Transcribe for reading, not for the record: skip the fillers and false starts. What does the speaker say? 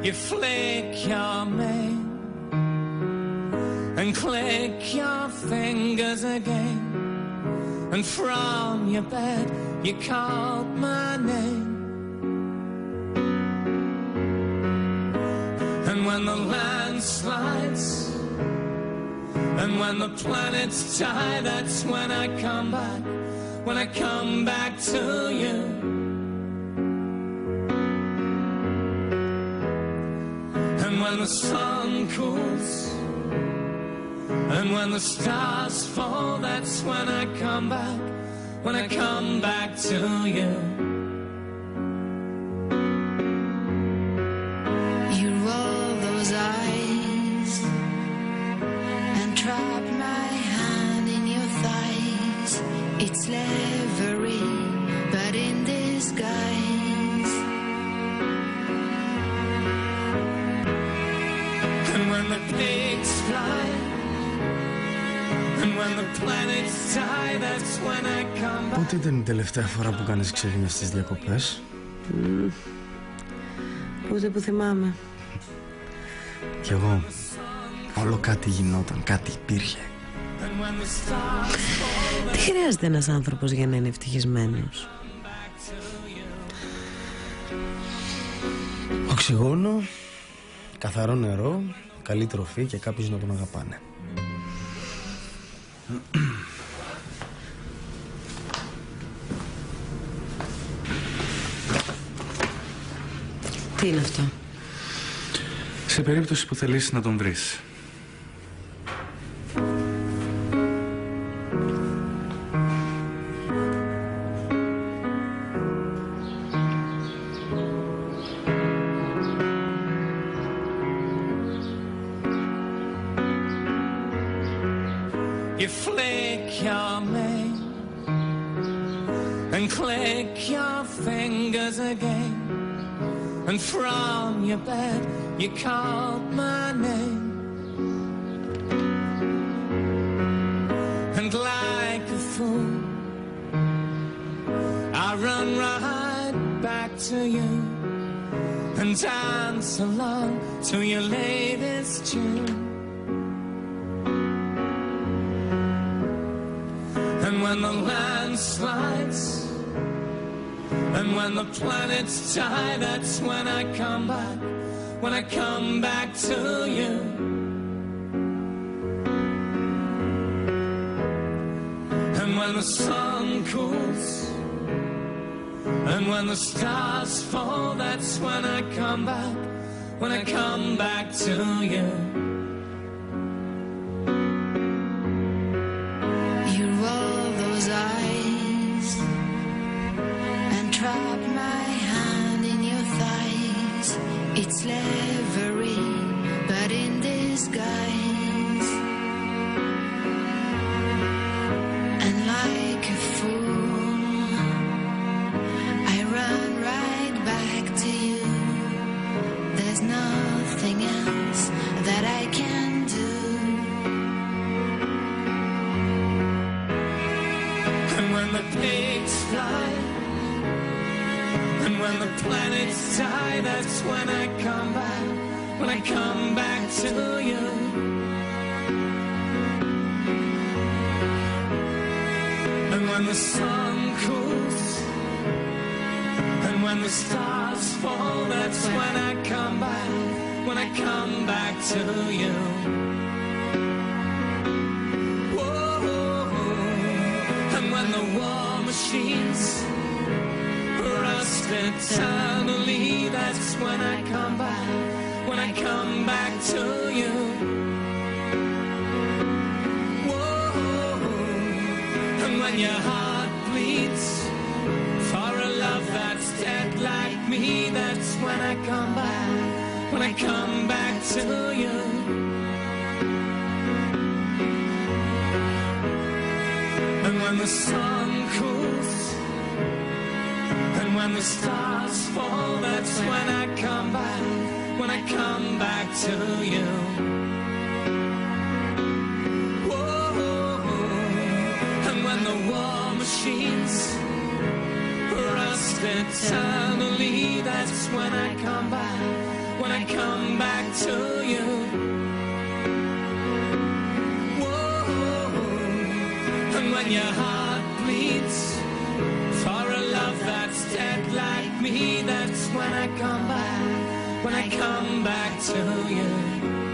You flick your mane and click your fingers again, and from your bed you called my name. And when the land slides and when the planets die, that's when I come back, when I come back to you. And when the sun cools and when the stars fall, that's when I come back, when I come back to you. You roll those eyes and trap my hand in your thighs. It's slavery, but in disguise. And when the pigs fly and when the planets die, that's when I come back. Πότε ήταν η τελευταία φορά που κάνεις ξύπνια στις διακοπές? Ούτε που θυμάμαι. Κι εγώ. Όλο κάτι γινόταν, κάτι υπήρχε. Τι χρειάζεται ένας άνθρωπος για να είναι ευτυχισμένος? Οξυγόνο, καθαρό νερό, καλή τροφή και κάποιους να τον αγαπάνε. Τι είναι αυτό? Σε περίπτωση που θελήσεις να τον βρεις. You flick your mane and click your fingers again, and from your bed you called my name. And like a fool I run right back to you and dance along to your latest tune. And when the land slides and when the planets die, that's when I come back, when I come back to you. And when the sun cools and when the stars fall, that's when I come back, when I come back to you. You roll those eyes and trap my hand in your thighs. It's slavery, but in disguise. And like a fool, I run right back to you. There's nothing else that I can do. And when the pigs fly and when the planets die, that's when I come back, when I come back to you. And when the sun cools and when the stars fall, that's when I come back, when I come back to you. And when the war machines rust eternally, that's when I come back, when I come back to you. Whoa. And when your heart bleeds for a love that's dead like me, that's when I come back, when I come back to you. And when the sun cools and when the stars fall, that's when I come back, when I come back to you. Whoa. And when the war machines rust eternally, that's when I come back, when I come back to you. Whoa, and when your heart bleeds for a love that's dead like me, that's when I come back to you.